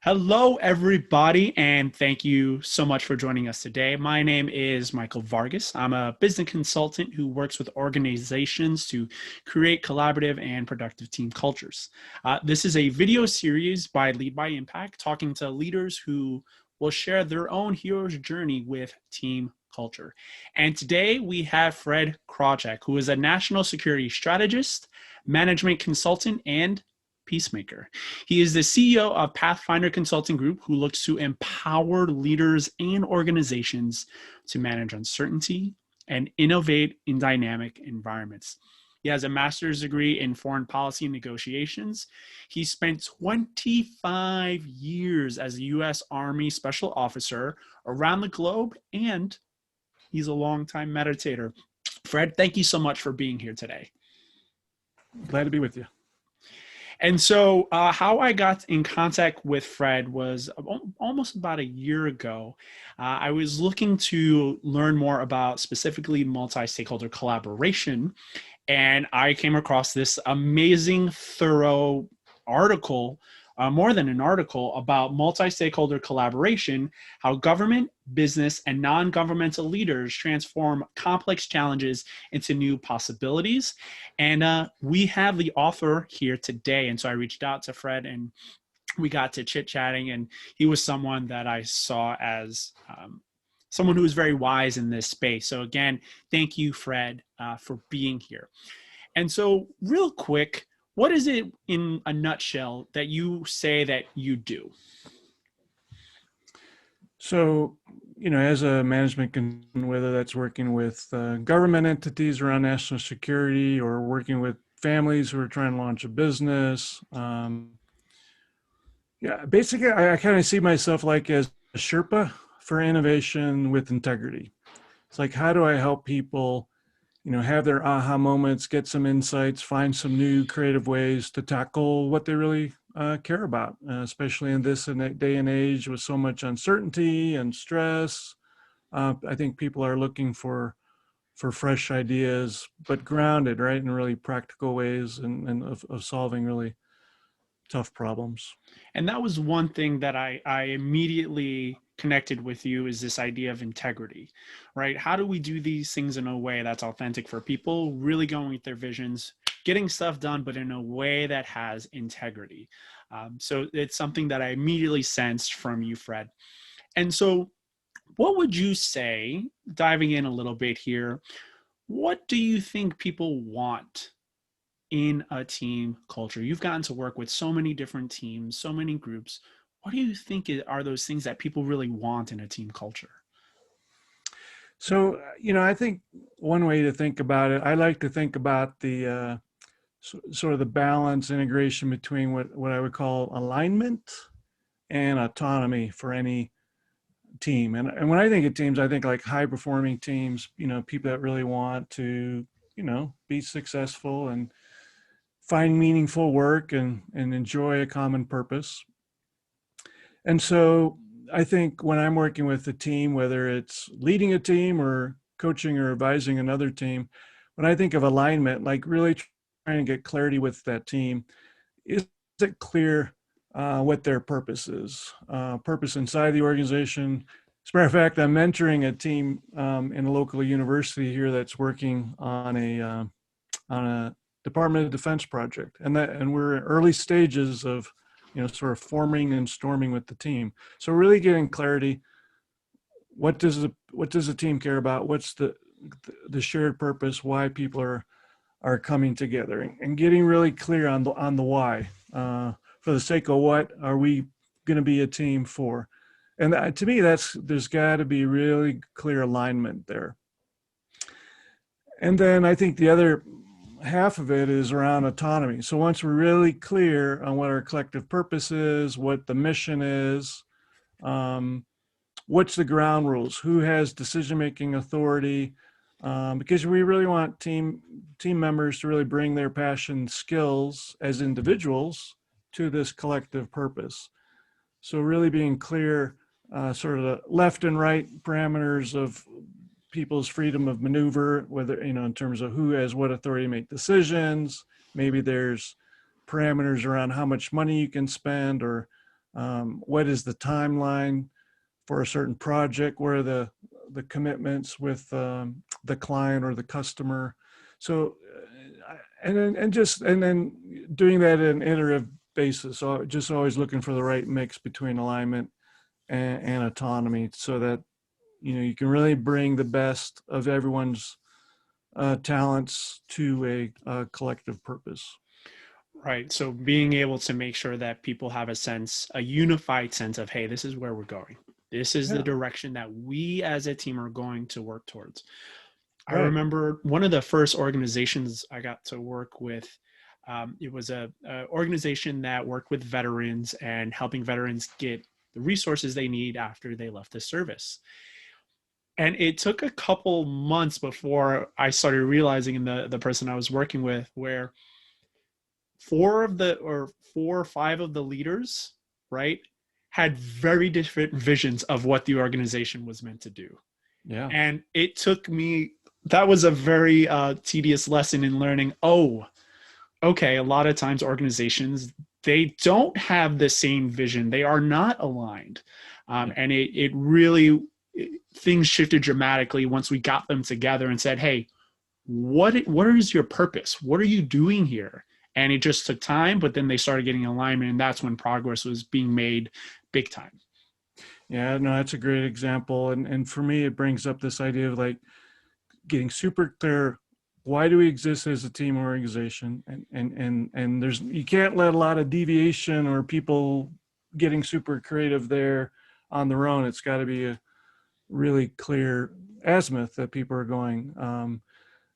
Hello, everybody, and thank you so much for joining us today. My name is Michael Vargas. I'm a business consultant who works with organizations to create collaborative and productive team cultures. This is a video series by Lead by Impact, talking to leaders who will share their own hero's journey with team culture. And today we have Fred Krawchuk, who is a national security strategist, management consultant, and peacemaker. He is the CEO of Pathfinder Consulting Group, who looks to empower leaders and organizations to manage uncertainty and innovate in dynamic environments. He has a master's degree in foreign policy and negotiations. He spent 25 years as a U.S. Army Special Officer around the globe, and he's a longtime meditator. Fred, thank you so much for being here today. Glad to be with you. And so how I got in contact with Fred was almost about a year ago. I was looking to learn more about specifically multi-stakeholder collaboration, and I came across this amazing, thorough article, more than an article, about multi-stakeholder collaboration, how government, business, and non-governmental leaders transform complex challenges into new possibilities. And we have the author here today. And so I reached out to Fred and we got to chit-chatting, and he was someone that I saw as someone who was very wise in this space. So again, thank you, Fred, for being here. And so real quick, what is it in a nutshell that you say that you do? So, as a management, whether that's working with government entities around national security or working with families who are trying to launch a business, basically I kind of see myself like as a Sherpa for innovation with integrity. It's like, how do I help people have their aha moments, get some insights, find some new creative ways to tackle what they really care about, especially in this day and age with so much uncertainty and stress. I think people are looking for fresh ideas, but grounded, right, in really practical ways and of solving really tough problems. And that was one thing that I immediately connected with you, is this idea of integrity, right? How do we do these things in a way that's authentic for people, really going with their visions, getting stuff done, but in a way that has integrity? So it's something that I immediately sensed from you, Fred. And so what would you say, diving in a little bit here, what do you think people want in a team culture? You've gotten to work with so many different teams, so many groups. What do you think are those things that people really want in a team culture? So, I think one way to think about it, I like to think about the sort of the balance integration between what I would call alignment and autonomy for any team. And when I think of teams, I think like high performing teams, people that really want to, be successful and find meaningful work and enjoy a common purpose. And so I think when I'm working with a team, whether it's leading a team or coaching or advising another team, when I think of alignment, like really trying to get clarity with that team, is it clear what their purpose is? Purpose inside the organization. As a matter of fact, I'm mentoring a team in a local university here that's working on a Department of Defense project, and we're in early stages of sort of forming and storming with the team. So really getting clarity. What does the team care about? What's the shared purpose? Why people are coming together, and getting really clear on the why. For the sake of what are we going to be a team for? And to me, there's got to be really clear alignment there. And then I think the other half of it is around autonomy. So once we're really clear on what our collective purpose is, what the mission is, what's the ground rules, who has decision-making authority, because we really want team members to really bring their passion, skills as individuals to this collective purpose. So really being clear, sort of the left and right parameters of people's freedom of maneuver, whether, in terms of who has what authority to make decisions. Maybe there's parameters around how much money you can spend, or What is the timeline for a certain project? Where are the commitments with the client or the customer? So, and then doing that in an iterative basis. So just always looking for the right mix between alignment and autonomy, so that you can really bring the best of everyone's talents to a collective purpose. Right. So being able to make sure that people have a unified sense of, hey, this is where we're going. This is the Yeah, direction that we as a team are going to work towards. I right. remember one of the first organizations I got to work with. It was a organization that worked with veterans and helping veterans get the resources they need after they left the service. And it took a couple months before I started realizing in the person I was working with, where four or five of the leaders, right, had very different visions of what the organization was meant to do. Yeah. And it took me, that was a very tedious lesson in learning, oh, okay, a lot of times organizations, they don't have the same vision. They are not aligned. Yeah. And it really, things shifted dramatically once we got them together and said, hey, what is your purpose? What are you doing here? And it just took time, but then they started getting alignment, and that's when progress was being made big time. Yeah, no, that's a great example. And for me, it brings up this idea of like getting super clear. Why do we exist as a team organization? And there's, you can't let a lot of deviation or people getting super creative there on their own. It's got to be a really clear azimuth that people are going.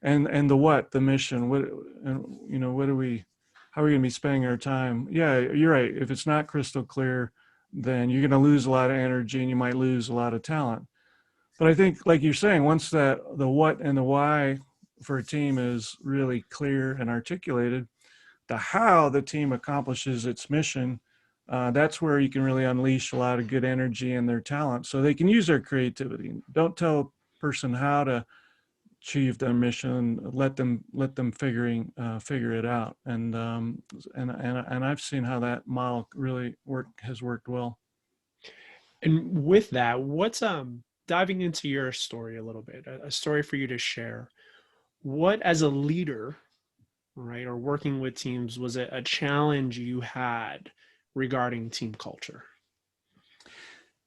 And the what, the mission, what, what do we, how are we going to be spending our time? Yeah, you're right. If it's not crystal clear, then you're going to lose a lot of energy and you might lose a lot of talent. But I think, like you're saying, once that the what and the why for a team is really clear and articulated, the how the team accomplishes its mission, that's where you can really unleash a lot of good energy and their talent, so they can use their creativity. Don't tell a person how to achieve their mission. Let them figure it out. And I've seen how that model really has worked well. And with that, what's diving into your story a little bit, a story for you to share. What, as a leader, right, or working with teams, was it a challenge you had regarding team culture?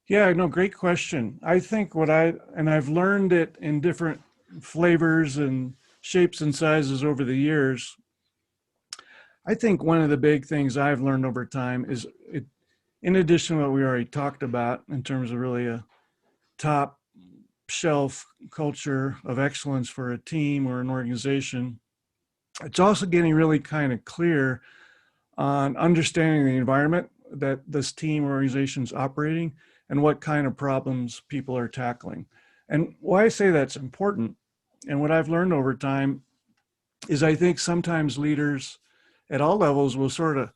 Yeah, no, great question. I think I've learned it in different flavors and shapes and sizes over the years. I think one of the big things I've learned over time is in addition to what we already talked about in terms of really a top shelf culture of excellence for a team or an organization, it's also getting really kind of clear on understanding the environment that this team or organization is operating and what kind of problems people are tackling. And why I say that's important, and what I've learned over time, is I think sometimes leaders at all levels will sort of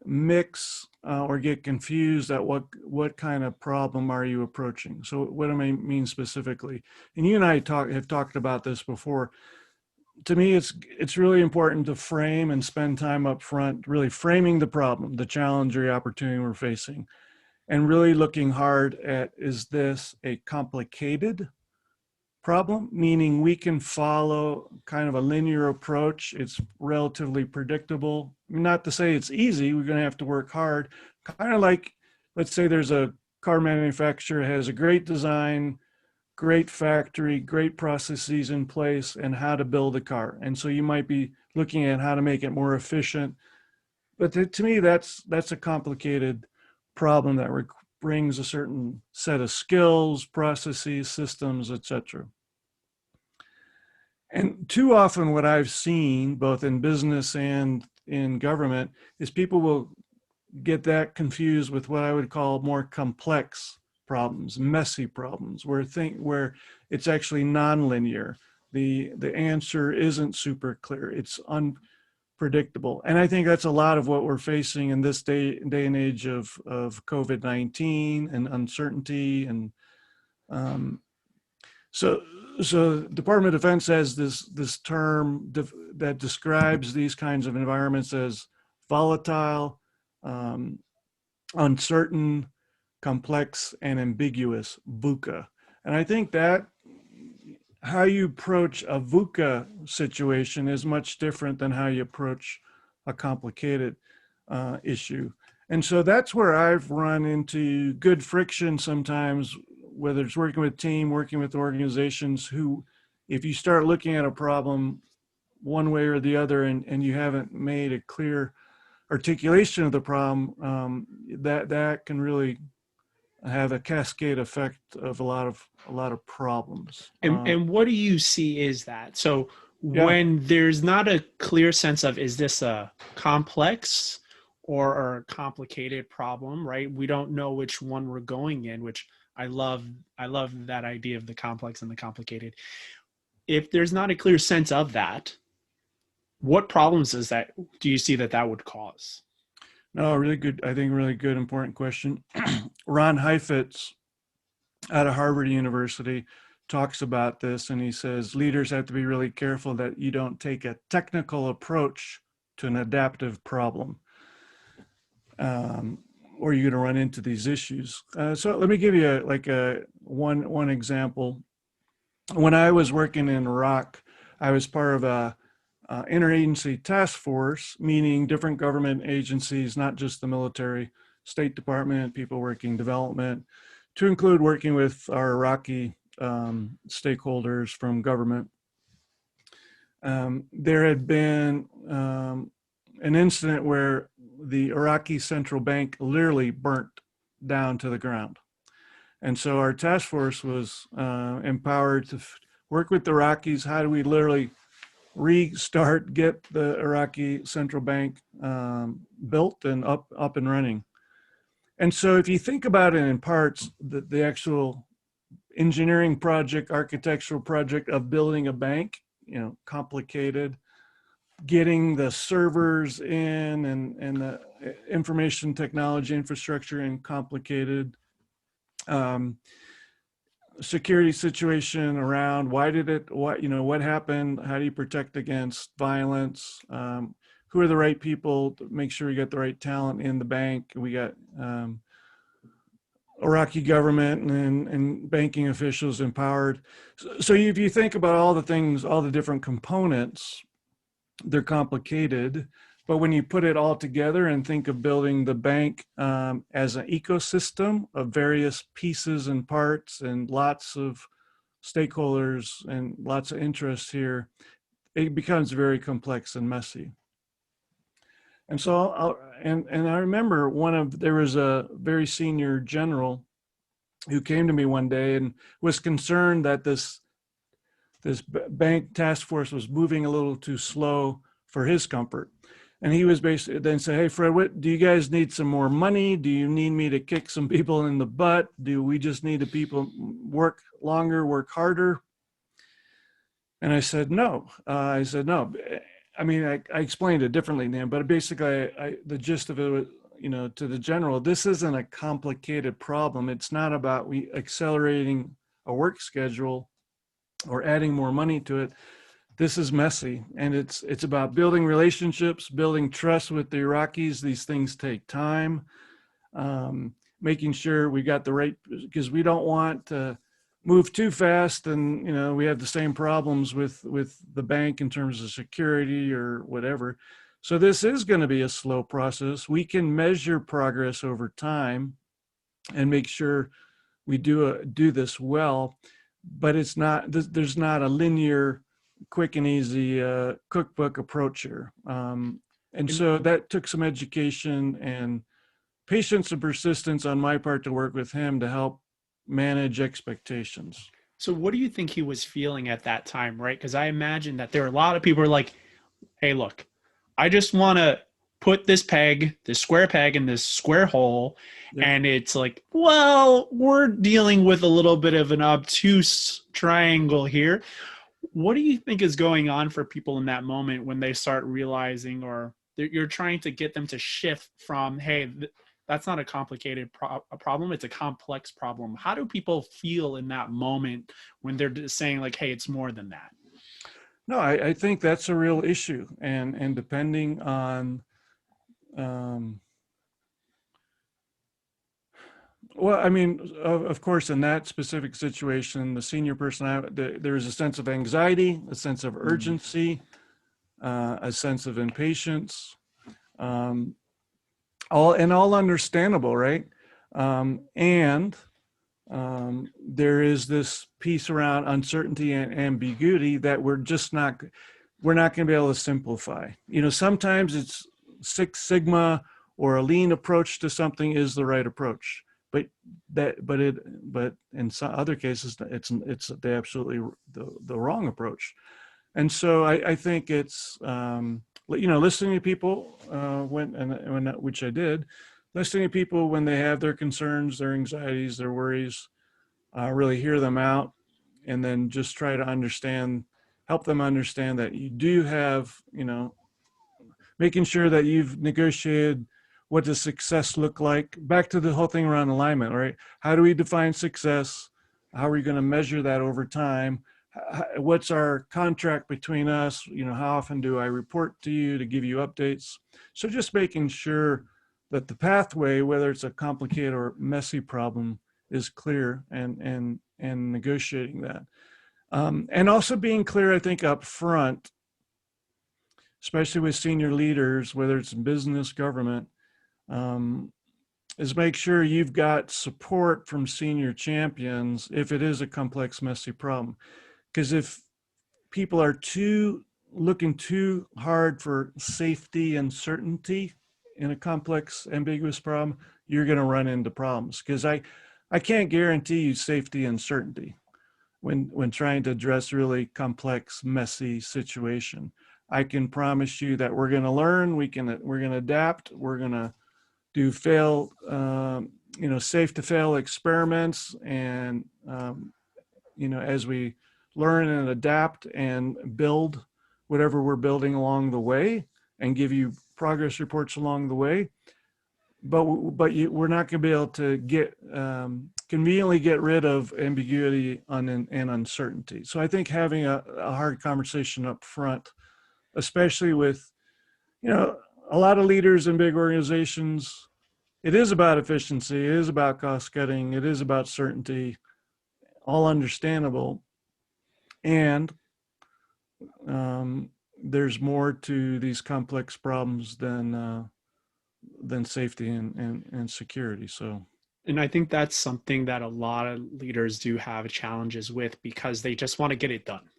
mix or get confused at what kind of problem are you approaching. So what do I mean specifically? And you and I have talked about this before. To me, it's really important to frame and spend time up front, really framing the problem, the challenge or the opportunity we're facing, and really looking hard at, is this a complicated problem? Meaning we can follow kind of a linear approach. It's relatively predictable. Not to say it's easy, we're going to have to work hard. Kind of like, let's say there's a car manufacturer has a great design, great factory, great processes in place, and how to build a car. And so you might be looking at how to make it more efficient. But to me, that's a complicated problem that brings a certain set of skills, processes, systems, etc. And too often what I've seen, both in business and in government, is people will get that confused with what I would call more complex problems, messy problems, where it's actually nonlinear. The answer isn't super clear. It's unpredictable. And I think that's a lot of what we're facing in this day and age of COVID-19 and uncertainty. And so Department of Defense has this term that describes these kinds of environments as volatile, uncertain, complex, and ambiguous VUCA. And I think that how you approach a VUCA situation is much different than how you approach a complicated issue. And so that's where I've run into good friction sometimes, whether it's working with team, working with organizations who, if you start looking at a problem one way or the other and you haven't made a clear articulation of the problem, that can really have a cascade effect of a lot of problems. And what do you see is that? So Yeah, when there's not a clear sense of, is this a complex or a complicated problem, right? We don't know which one we're going in, which I love. I love that idea of the complex and the complicated. If there's not a clear sense of that, what problems do you see that would cause? no, really good. I think really good, important question. Ron Heifetz out of Harvard University talks about this, and he says leaders have to be really careful that you don't take a technical approach to an adaptive problem, or you're going to run into these issues. So let me give you one example. When I was working in Iraq, I was part of a interagency task force, meaning different government agencies, not just the military, State Department, people working development, to include working with our Iraqi stakeholders from government. There had been an incident where the Iraqi central bank literally burnt down to the ground. And so our task force was empowered to work with the Iraqis. How do we literally restart, get the Iraqi central bank built and up and running? And so if you think about it in parts, the actual engineering project, architectural project of building a bank, complicated, getting the servers in and the information technology infrastructure in, complicated. Security situation around what happened, how do you protect against violence, who are the right people to make sure we get the right talent in the bank. We got Iraqi government and banking officials empowered. So if you think about all the things, all the different components, they're complicated. But when you put it all together and think of building the bank as an ecosystem of various pieces and parts and lots of stakeholders and lots of interests here, it becomes very complex and messy. And so, I remember there was a very senior general who came to me one day and was concerned that this bank task force was moving a little too slow for his comfort. And he was basically then say, "Hey, Fred, do you guys need some more money? Do you need me to kick some people in the butt? Do we just need the people work longer, work harder?" And I said, "No." No. I mean, I explained it differently then, but basically the gist of it was, to the general, this isn't a complicated problem. It's not about accelerating a work schedule or adding more money to it. This is messy, and it's about building relationships, building trust with the Iraqis. These things take time, making sure we got the right, because we don't want to move too fast and we have the same problems with the bank in terms of security or whatever. So this is going to be a slow process. We can measure progress over time and make sure we do this well, but there's not a linear, quick and easy cookbook approach here. And so that took some education and patience and persistence on my part to work with him to help manage expectations. So what do you think he was feeling at that time, right? Because I imagine that there are a lot of people who are like, hey, look, I just want to put this square peg in this square hole. Yep. And it's like, well, we're dealing with a little bit of an obtuse triangle here. What do you think is going on for people in that moment when they start realizing, or you're trying to get them to shift from, hey, that's not a complicated problem, it's a complex problem? How do people feel in that moment when they're just saying like, hey, it's more than that? No, I think that's a real issue. And depending on Well, I mean, of course, in that specific situation, the senior person, there's a sense of anxiety, a sense of Mm. urgency, a sense of impatience, um, all understandable, right? And there is this piece around uncertainty and ambiguity that we're not going to be able to simplify. You know, sometimes it's Six Sigma or a lean approach to something is the right approach, but but in some other cases it's absolutely the wrong approach. And so I think it's you know, listening to people which I did, listening to people when they have their concerns, their anxieties, their worries, really hear them out, and then just try to help them understand that you do have, you know, making sure that you've negotiated what does success look like. Back to the whole thing around alignment, right? How do we define success? How are we going to measure that over time? What's our contract between us? You know, how often do I report to you to give you updates? So just making sure that the pathway, whether it's a complicated or messy problem, is clear, and negotiating that. And also being clear, I think, up front, especially with senior leaders, whether it's in business, government, um, is make sure you've got support from senior champions if it is a complex, messy problem. Because if people are looking too hard for safety and certainty in a complex, ambiguous problem, you're going to run into problems. Because I can't guarantee you safety and certainty when trying to address really complex, messy situation. I can promise you that we're going to learn, we're going to adapt, we're going to do you know, safe to fail experiments, and you know, as we learn and adapt and build whatever we're building along the way, and give you progress reports along the way. We're not going to be able to conveniently get rid of ambiguity and uncertainty. So I think having a hard conversation up front, especially with, you know, a lot of leaders in big organizations, it is about efficiency, it is about cost cutting, it is about certainty, all understandable. And there's more to these complex problems than safety and security. So, And I think that's something that a lot of leaders do have challenges with because they just want to get it done,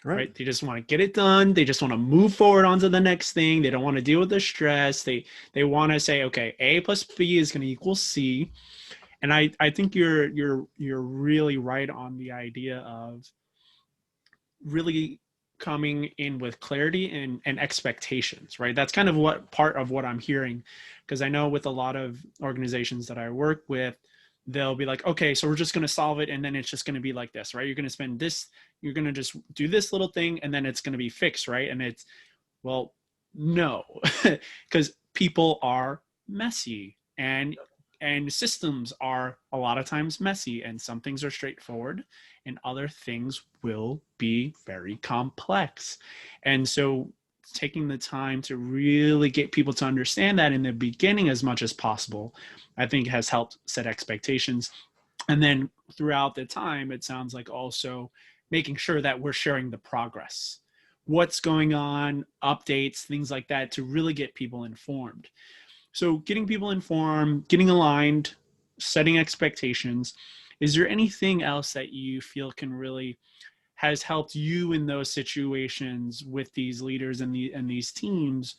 right. right? They just want to get it done. They just want to move forward onto the next thing. They don't want to deal with the stress. They want to say, okay, A plus B is going to equal C. And I think you're really right on the idea of really coming in with clarity and expectations, right? That's kind of what part of what I'm hearing, because I know with a lot of organizations that I work with, they'll be like, okay, so we're just going to solve it, and then it's just going to be like this, right? You're going to spend this, you're going to just do this little thing, and then it's going to be fixed, right? And it's, well, no, because people are messy, and systems are a lot of times messy, and some things are straightforward and other things will be very complex. And so taking the time to really get people to understand that in the beginning as much as possible, I think has helped set expectations. And then throughout the time, it sounds like also making sure that we're sharing the progress, what's going on, updates, things like that, to really get people informed. So getting people informed, getting aligned, setting expectations. Is there anything else that you feel can really has helped you in those situations with these leaders and these teams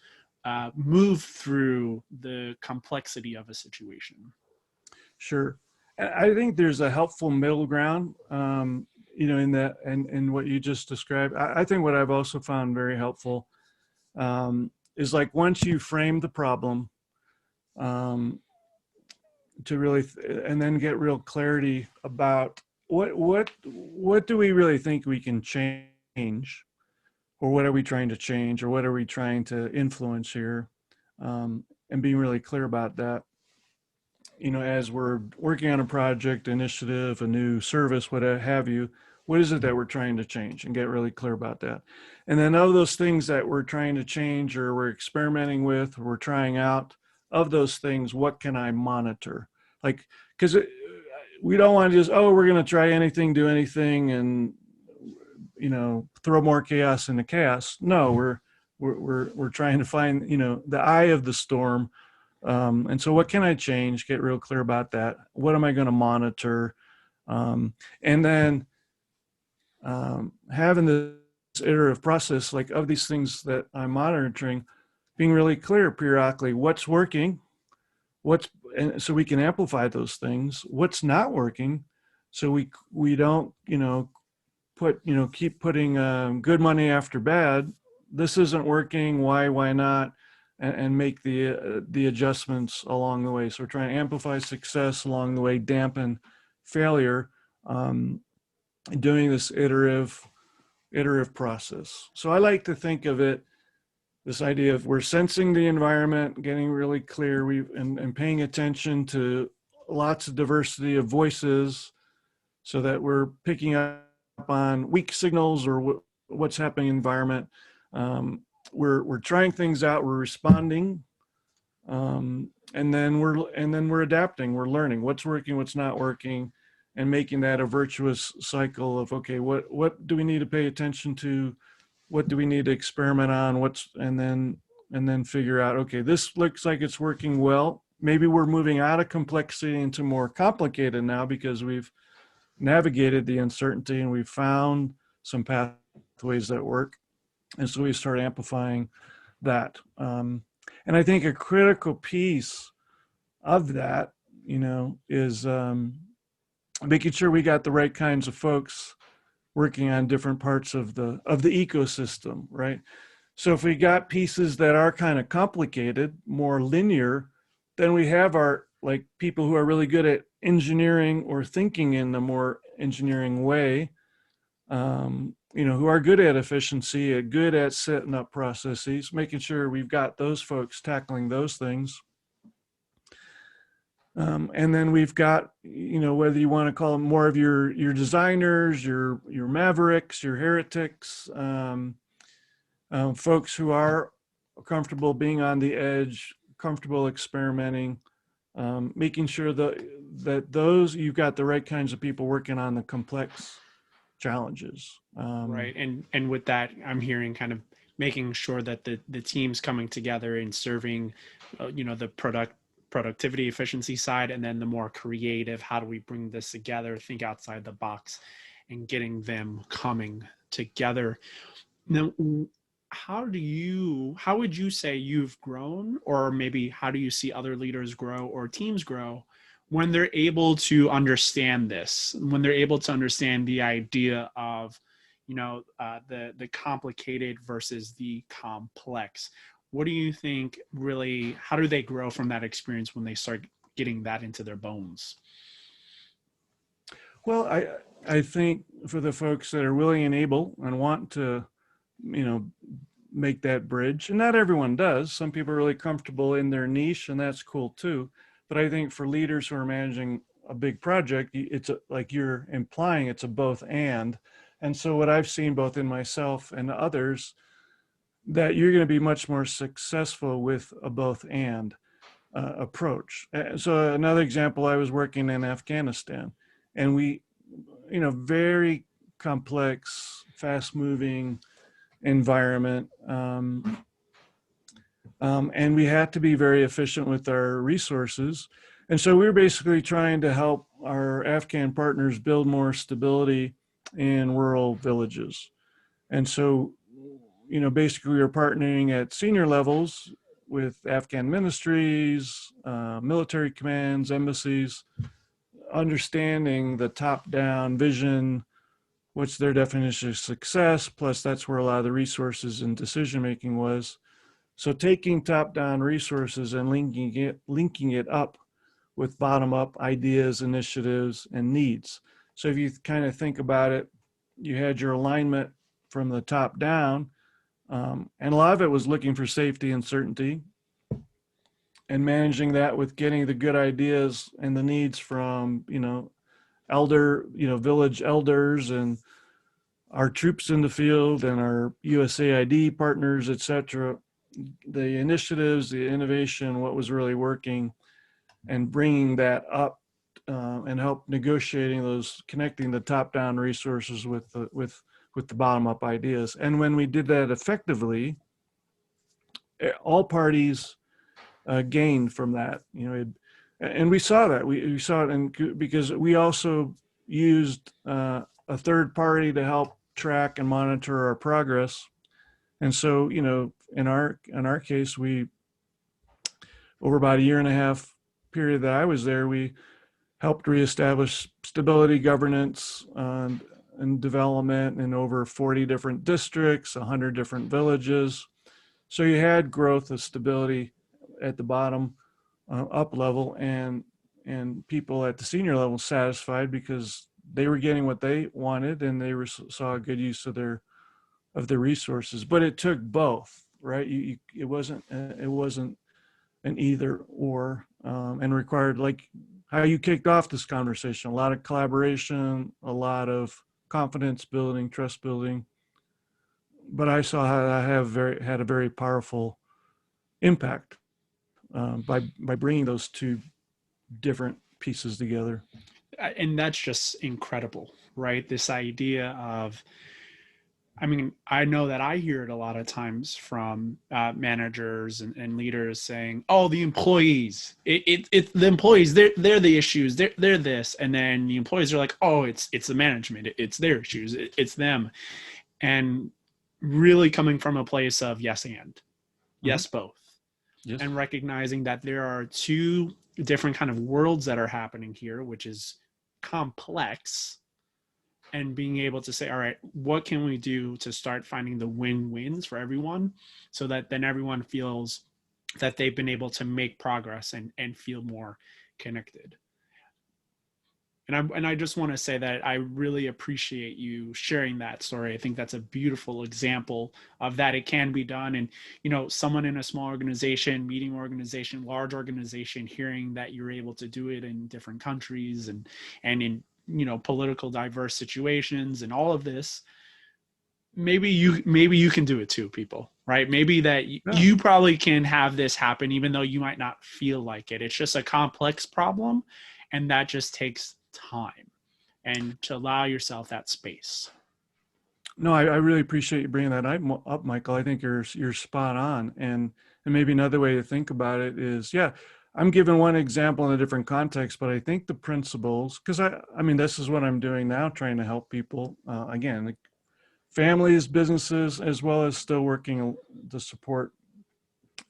move through the complexity of a situation? Sure. I think there's a helpful middle ground, you know, in that, and in what you just described. I think what I've also found very helpful is, like, once you frame the problem, um, to really, and then get real clarity about what do we really think we can change, or what are we trying to change, or what are we trying to influence here, and being really clear about that. You know, as we're working on a project, initiative, a new service, what have you, what is it that we're trying to change, and get really clear about that. And then of those things that we're trying to change, or we're experimenting with, or we're trying out, of those things, what can I monitor? Like, because we don't want to just, oh, we're going to try anything, do anything, and throw more chaos into chaos. No, we're trying to find the eye of the storm. And so, what can I change? Get real clear about that. What am I going to monitor? And then having this iterative process, like of these things that I'm monitoring, being really clear periodically what's working, and so we can amplify those things. What's not working, so we don't keep putting good money after bad. This isn't working. Why not? And make the adjustments along the way. So we're trying to amplify success along the way, dampen failure, doing this iterative process. So I like to think of it, this idea of we're sensing the environment, getting really clear, and paying attention to lots of diversity of voices, so that we're picking up on weak signals or what's happening in the environment. We're trying things out, we're responding, and then we're adapting, we're learning what's working, what's not working, and making that a virtuous cycle of, okay, what do we need to pay attention to, what do we need to experiment on, and then figure out, okay, this looks like it's working well. Maybe we're moving out of complexity into more complicated now because we've navigated the uncertainty and we've found some pathways that work. And so we start amplifying that. And I think a critical piece of that, is making sure we got the right kinds of folks working on different parts of the ecosystem, right? So if we got pieces that are kind of complicated, more linear, then we have our people who are really good at engineering or thinking in a more engineering way, who are good at efficiency, good at setting up processes, making sure we've got those folks tackling those things. And then we've got, whether you want to call them more of your designers, your mavericks, your heretics, folks who are comfortable being on the edge, comfortable experimenting, making sure that those, you've got the right kinds of people working on the complex challenges. Right. And with that, I'm hearing kind of making sure that the team's coming together and serving, the productivity efficiency side, and then the more creative, how do we bring this together, think outside the box, and getting them coming together. Now, how would you say you've grown, or maybe how do you see other leaders grow or teams grow when they're able to understand this, when they're able to understand the idea of, the complicated versus the complex? What do you think really, how do they grow from that experience when they start getting that into their bones? Well, I think for the folks that are willing and able and want to, make that bridge, and not everyone does. Some people are really comfortable in their niche, and that's cool too. But I think for leaders who are managing a big project, it's like you're implying, it's a both and. And so what I've seen both in myself and others, that you're going to be much more successful with a both and approach. So another example, I was working in Afghanistan, and we, very complex, fast moving environment. And we had to be very efficient with our resources. And so we were basically trying to help our Afghan partners build more stability in rural villages. And so, basically we were partnering at senior levels with Afghan ministries, military commands, embassies, understanding the top-down vision, what's their definition of success, plus that's where a lot of the resources and decision-making was. So taking top-down resources and linking it up with bottom-up ideas, initiatives, and needs. So if you kind of think about it, you had your alignment from the top down, and a lot of it was looking for safety and certainty, and managing that with getting the good ideas and the needs from, village elders and our troops in the field and our USAID partners, et cetera, the initiatives, the innovation, what was really working, and bringing that up and help negotiating those, connecting the top-down resources with the bottom-up ideas. And when we did that effectively, all parties gained from that. And we saw that. We saw it, and because we also used a third party to help track and monitor our progress. And so, in our case, we, over about a year and a half period that I was there, we helped reestablish stability, governance, and development in over 40 different districts, 100 different villages. So you had growth of stability at the bottom up level, and people at the senior level satisfied because they were getting what they wanted, and they saw a good use of their resources. But it took both, right? It wasn't an either or, and required, like how you kicked off this conversation, a lot of collaboration, a lot of confidence building, trust building. But I saw how that had a very powerful impact by bringing those two different pieces together. And that's just incredible, right? This idea of, I mean, I know that I hear it a lot of times from managers and leaders saying, "Oh, the employees, it's the employees. They're the issues. They're this," and then the employees are like, "Oh, it's the management. It's their issues. It's them," and really coming from a place of yes and yes both, Yes. and recognizing that there are two different kind of worlds that are happening here, which is complex. And being able to say, all right, what can we do to start finding the win-wins for everyone, so that then everyone feels that they've been able to make progress and feel more connected. And I just want to say that I really appreciate you sharing that story. I think that's a beautiful example of that it can be done. And, someone in a small organization, medium organization, large organization, hearing that you're able to do it in different countries and in, political diverse situations and all of this, maybe you can do it too, people, right? Maybe that you probably can have this happen, even though you might not feel like it. It's just a complex problem, and that just takes time, and to allow yourself that space. No, I really appreciate you bringing that up, Michael. I think you're spot on. And maybe another way to think about it is, I'm giving one example in a different context, but I think the principles, because I mean, this is what I'm doing now, trying to help people, again, families, businesses, as well as still working to support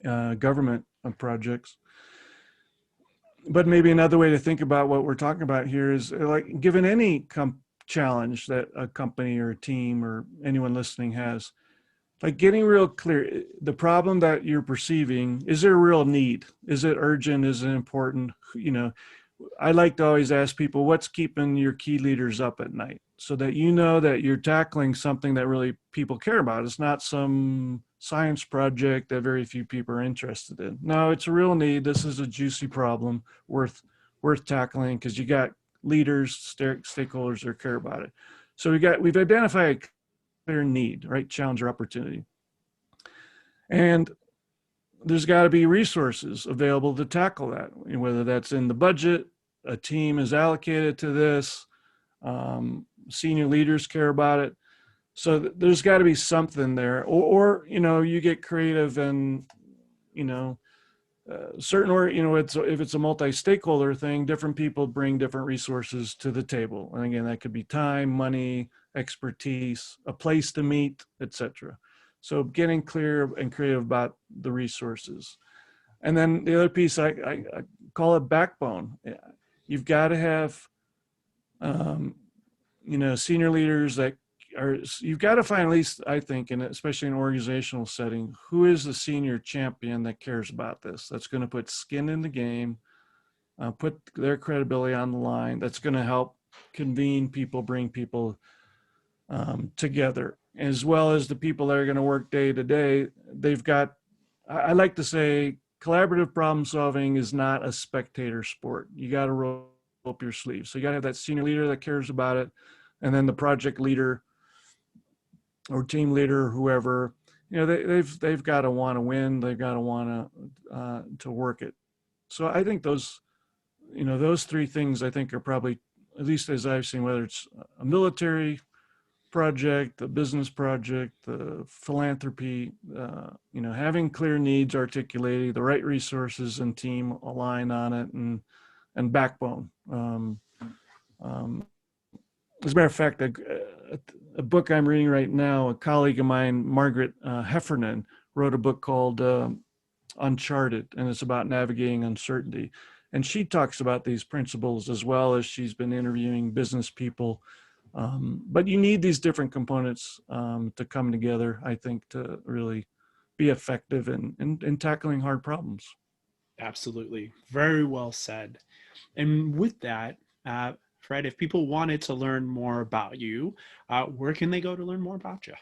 government projects. But maybe another way to think about what we're talking about here is, like, given any challenge that a company or a team or anyone listening has, like, getting real clear, the problem that you're perceiving, is there a real need? Is it urgent? Is it important? I like to always ask people, what's keeping your key leaders up at night, so that that you're tackling something that really people care about. It's not some science project that very few people are interested in. No, it's a real need. This is a juicy problem worth tackling, because you got leaders, stakeholders that care about it. So we've identified a clear need, right? Challenge or opportunity. And there's got to be resources available to tackle that, whether that's in the budget, a team is allocated to this, senior leaders care about it. So there's got to be something there, or you get creative and, certain, or, if it's a multi-stakeholder thing, different people bring different resources to the table. And again, that could be time, money, expertise, a place to meet, etc. So getting clear and creative about the resources. And then the other piece, I call it backbone. You've got to have, senior leaders that you've got to find, at least I think, and especially in an organizational setting, who is the senior champion that cares about this, that's going to put skin in the game, put their credibility on the line, that's going to help convene people, bring people together, as well as the people that are going to work day to day. They've got, I like to say, collaborative problem solving is not a spectator sport. You got to roll up your sleeves. So you got to have that senior leader that cares about it, and then the project leader or team leader, or whoever, they've got to want to win. They've got to want to work it. So I think those those three things I think are probably, at least as I've seen, whether it's a military project, a business project, the philanthropy, having clear needs articulated, the right resources and team align on it, and backbone. As a matter of fact, a book I'm reading right now, a colleague of mine, Margaret Heffernan, wrote a book called Uncharted, and it's about navigating uncertainty. And she talks about these principles as well as she's been interviewing business people. But you need these different components to come together, I think, to really be effective in tackling hard problems. Absolutely. Very well said. And with that, Fred, if people wanted to learn more about you, where can they go to learn more about you?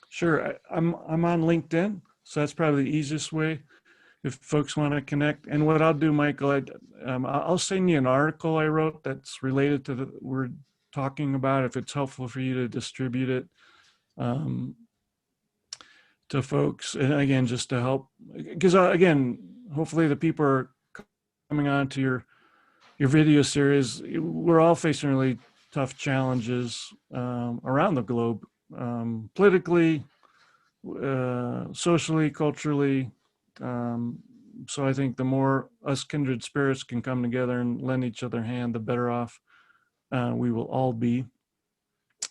Sure, I'm on LinkedIn, so that's probably the easiest way if folks want to connect. And what I'll do, Michael, I'll send you an article I wrote that's related to the we're talking about, if it's helpful for you to distribute it um, to folks. And again, just to help, because again, hopefully the people are coming on to your video series. We're all facing really tough challenges around the globe, politically, socially, culturally. So I think the more us kindred spirits can come together and lend each other a hand, the better off we will all be.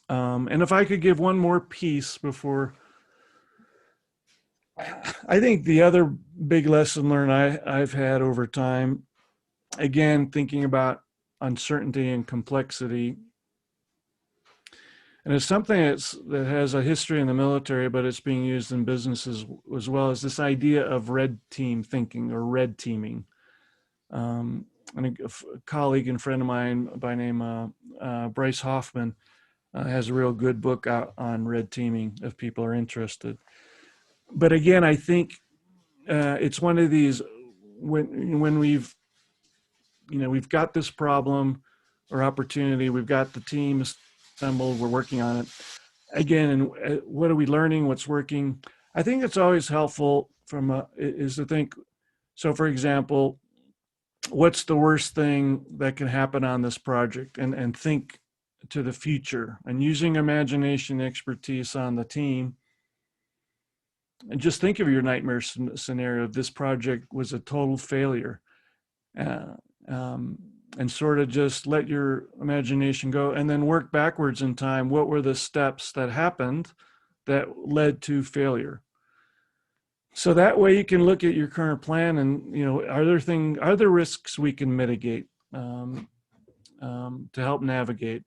And if I could give one more piece before, I think the other big lesson learned I've had over time, again, thinking about uncertainty and complexity, and it's something that has a history in the military, but it's being used in businesses as well, as this idea of red team thinking or red teaming. And a colleague and friend of mine by name Bryce Hoffman has a real good book out on red teaming if people are interested. But again, I think it's one of these, when we've got this problem or opportunity, we've got the team assembled, we're working on it. Again, and what are we learning? What's working? I think it's always helpful is to think. So, for example, what's the worst thing that can happen on this project, and think to the future, and using imagination expertise on the team. And just think of your nightmare scenario. If this project was a total failure, and sort of just let your imagination go, and then work backwards in time. What were the steps that happened that led to failure? So that way you can look at your current plan and, are there risks we can mitigate to help navigate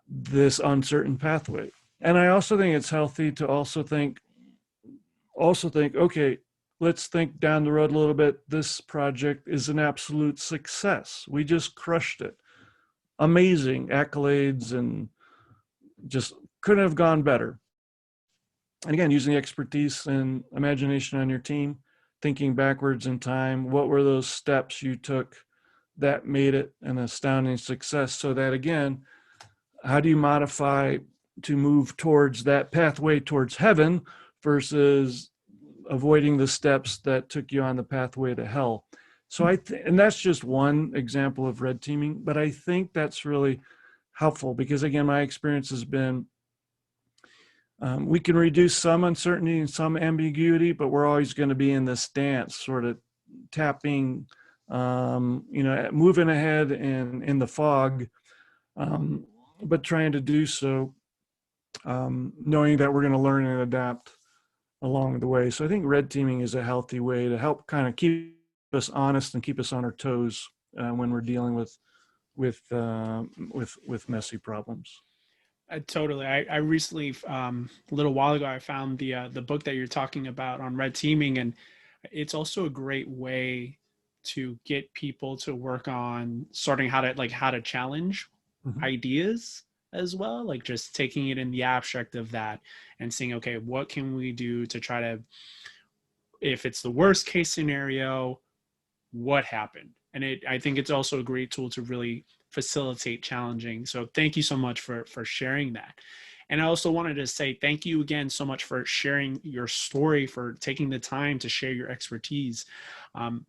this uncertain pathway? And I also think it's healthy to also think, okay, let's think down the road a little bit. This project is an absolute success. We just crushed it. Amazing accolades, and just couldn't have gone better. And again, using expertise and imagination on your team, thinking backwards in time, what were those steps you took that made it an astounding success? So that, again, how do you modify to move towards that pathway towards heaven versus avoiding the steps that took you on the pathway to hell? So and that's just one example of red teaming, but I think that's really helpful because, again, my experience has been we can reduce some uncertainty and some ambiguity, but we're always going to be in this dance, sort of tapping, moving ahead in the fog, but trying to do so knowing that we're going to learn and adapt along the way. So I think red teaming is a healthy way to help kind of keep us honest and keep us on our toes when we're dealing with messy problems. Totally. I recently, a little while ago, I found the book that you're talking about on red teaming, and it's also a great way to get people to work on starting how to challenge ideas as well, like just taking it in the abstract of that and saying, okay, what can we do to try to, if it's the worst case scenario, what happened? And I think it's also a great tool to really facilitate challenging. So thank you so much for sharing that. And I also wanted to say thank you again so much for sharing your story, for taking the time to share your expertise. And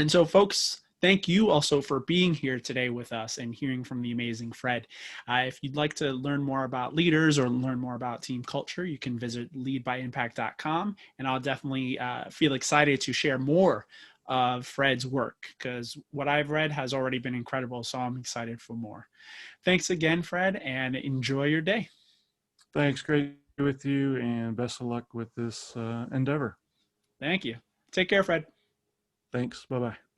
so folks, thank you also for being here today with us and hearing from the amazing Fred. If you'd like to learn more about leaders or learn more about team culture, you can visit leadbyimpact.com. And I'll definitely feel excited to share more of Fred's work, because what I've read has already been incredible. So I'm excited for more. Thanks again, Fred, and enjoy your day. Thanks. Great with you, and best of luck with this endeavor. Thank you. Take care, Fred. Thanks. Bye bye.